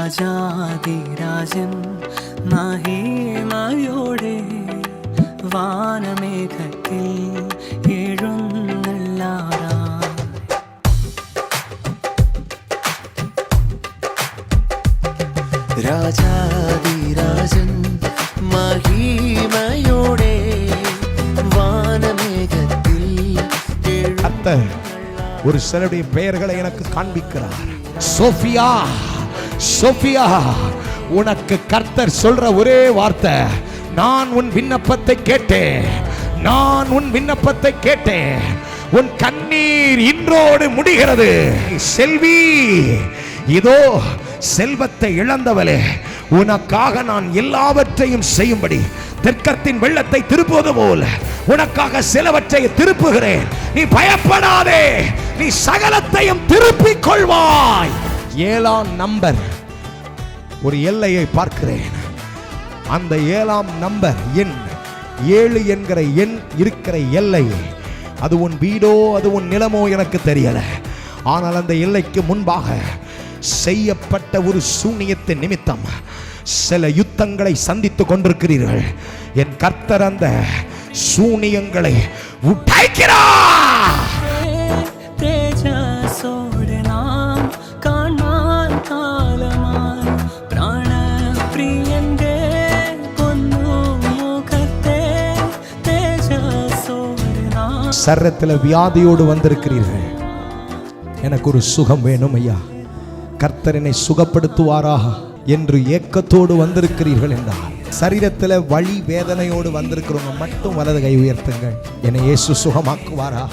രാജാതിരാജൻ മഹിമയോടെ വാനമേഘത്തിൽ എഴുന്നള്ളാറായി. രാജാതിരാജൻ മഹിമയോടെ வானமேகத்தில் கர்த்தர் ஒரு சிலருடைய பெயர்களை எனக்கு காண்பிக்கிறார். சோஃபியா, சோஃபியா, உனக்கு கர்த்தர் சொல்ற ஒரே வார்த்தை, நான் உன் விண்ணப்பத்தை கேட்டேன், நான் உன் விண்ணப்பத்தை கேட்டேன், உன் கண்ணீர் இன்றோடு முடிகிறது. செல்வி, இதோ செல்வத்தை இழந்தவளே, உனக்காக நான் எல்லாவற்றையும் செய்யும்படி தெற்கத்தின் வெள்ளத்தை திருப்புவது போல உனக்காக சிலவற்றை திருப்புகிறேன். நீ பயப்படாதே, நீ சகலத்தையும் திருப்பிக் கொள்வாய். 7ஆம் நம்பர் ஒரு எல்லையை பார்க்கிறேன். அந்த 7ஆம் நம்பர் எண் 7 என்கிற எண் இருக்கிற எல்லை, அது உன் வீடோ அது உன் நிலமோ எனக்கு தெரியல. ஆனால் அந்த எல்லைக்கு முன்பாக செய்யப்பட்ட ஒரு சூனியத்தின் நிமித்தம் சில யுத்தங்களை சந்தித்துக் கொண்டிருக்கிறீர்கள். என் கர்த்தர் அந்த சூனியங்களை உடைக்கிறார். தேஜஸோடு நாம் காண்பான் காலமாய் பிராணப்பிரியந்தே பொன்னு முகத்தே தேஜஸோடு நாம். சரீரத்தில் வியாதியோடு வந்திருக்கிறீர்கள், எனக்கு ஒரு சுகம் வேணும் ஐயா, கர்த்தர் என்னை சுகப்படுத்துவாரா என்று ஏக்கத்தோடு வந்திருக்கிறீர்கள் என்றார். சரீரத்தில் வலி வேதனையோடு வந்திருக்கிறவங்க மட்டும் வலது கை உயர்த்துங்கள். என்னை இயேசு சுகமாக்குவாரா?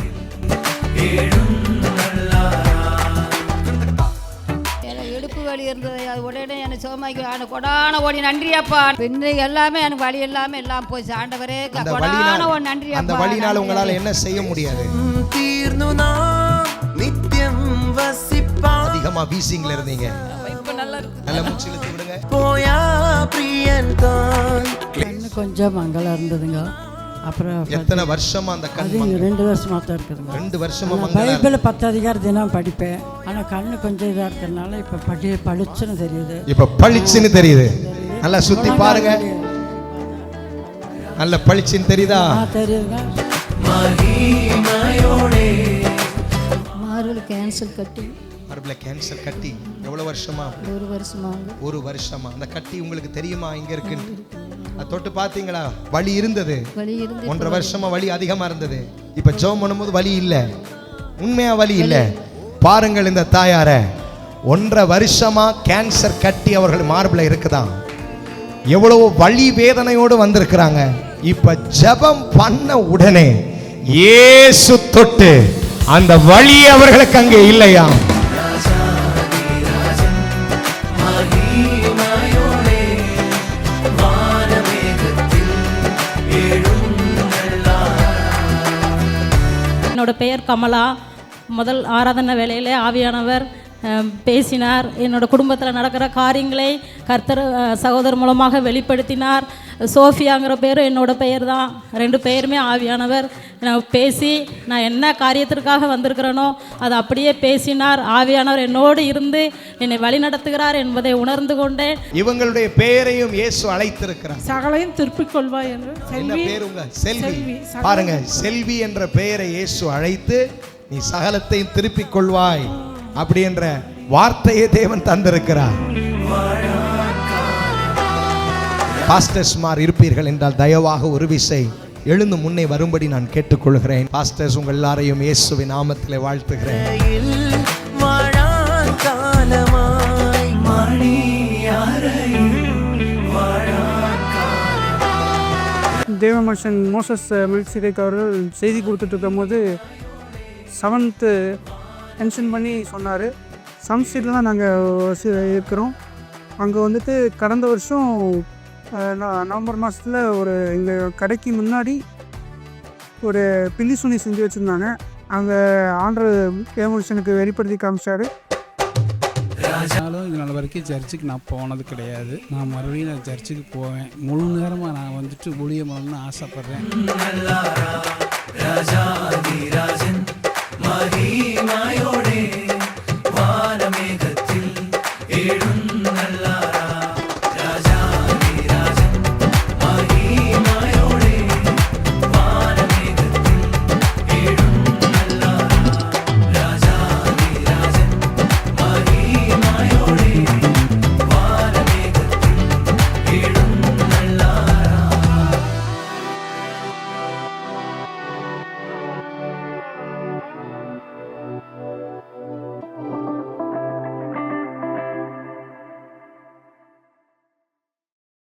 இடுப்பு வலி இருந்தது, அது உடனே என்னை சுகமாக்கி கொடான ஓடி நன்றியாப்பா. பின்ன எல்லாமே எனக்கு வலி எல்லாமே எல்லாம் போச்சு ஆண்டவரே, கொடான ஓடி நன்றியாப்பா. அந்த வலினால உங்களால என்ன செய்ய முடியாது? தீர்ந்து நாம் நித்தியம் வசிப்பான். அதிகமா வீசிங்ல இருந்தீங்க, நல்ல மூச்சு இழுத்து விடுங்க. போயா பிரியன் தான். கண்ணு கொஞ்சம் மங்கலா இருந்ததுங்க. அப்புறம் எத்தனை வருஷமா அந்த கண்ணு? 2 வருஷமா தான் இருக்குதுங்க. 2 வருஷமா பைபிள் 10 அதிகாரம் தினம் படிப்பேன். ஆனா கண்ணு கொஞ்சம் இதா இருக்கிறதுனால இப்ப பளிச்சுன்னு தெரியுது. இப்ப பளிச்சுன்னு தெரியுது. நல்லா சுத்தி பாருங்க, நல்ல பளிச்சுன்னு தெரியுதா? தெரியுதுங்க. மகிமையோடே மார்பில் கேன்சர் கட்டி, மார்பில் கேன்சர் கட்டி எவ்வளவு வருஷமா? 1 வருஷமா. 1 வருஷமா. அந்த கட்டி உங்களுக்கு தெரியுமா இங்க இருக்குன்னு? அது தொட்டு பாத்தீங்களா? வலி இருந்தது, 1.5 வருஷமா வலி அதிகமா இருந்தது. இப்ப ஜெபம் பண்ணும்போது வலி இல்ல, உண்மையா வலி இல்ல. பாருங்கள் இந்த தாயார, 1.5 வருஷமா கேன்சர் கட்டி அவர்கள் மார்பில் இருக்குதான். எவ்வளவு வலி வேதனையோடு வந்திருக்கிறாங்க. இப்ப ஜெபம் பண்ண உடனே இயேசு தொட்டு அந்த வலி அவர்களுக்கு அங்கே இல்லையா? என்னோட பெயர் கமலா. முதல் ஆராதனை வேளையிலே ஆவியானவர் பேசினார். என்னோட குடும்பத்தில் நடக்கிற காரியங்களை கர்த்தர் சகோதரர் மூலமாக வெளிப்படுத்தினார். சோஃபியாங்கிற பேர் என்னோட பெயர் தான். 2 பெயருமே ஆவியானவர் பேசி நான் என்ன காரியத்திற்காக வந்திருக்கிறேனோ அதை அப்படியே பேசினார். ஆவியானவர் என்னோடு இருந்து என்னை வழி நடத்துகிறார் என்பதை உணர்ந்து கொண்டேன். இவங்களுடைய பெயரையும் இயேசு அழைத்திருக்கிறார். சகலையும் திருப்பிக் கொள்வாய் என்று. என்ன பேர் உங்க? செல்வி. பாருங்க, செல்வி என்ற பெயரை இயேசு அழைத்து நீ சகலத்தையும் திருப்பிக் கொள்வாய் அப்படி என்ற வார்த்தையை தேவன் தந்திருக்கிறார். பாஸ்டர்ஸ்மார் இருப்பீர்கள் என்றால் தயவாக ஒரு விசை எழுந்து முன்னே வரும்படி நான் கேட்டுக்கொள்கிறேன். பாஸ்டர்ஸ் உங்கள் எல்லாரையும் இயேசுவின் நாமத்திலே வாழ்த்துகிறேன். தேவ மனுஷன் மோசஸ் மில்சிரேக் அவர்கள் செய்தி கொடுத்துட்டு இருக்கும்போது 7th மென்ஷன் பண்ணி சொன்னார். சம் ஸ்ட்ரீட்டில் தான் நாங்கள் இருக்கிறோம். அங்கே வந்துட்டு கடந்த வருஷம் நவம்பர் மாதத்தில் ஒரு எங்கள் கடைக்கு முன்னாடி ஒரு பில்லி சுனி செஞ்சு வச்சுருந்தாங்க. அங்கே ஆண்டவர் தேவமனுஷனுக்கு வெளிப்படுத்தி காமிச்சார். இது நாள் வரைக்கும் சர்ச்சுக்கு நான் போனது கிடையாது. நான் மறுபடியும் நான் சர்ச்சுக்கு போவேன். முழு நேரமாக நான் வந்துட்டு ஊழியம் பண்ணணும்னு ஆசைப்பட்றேன்.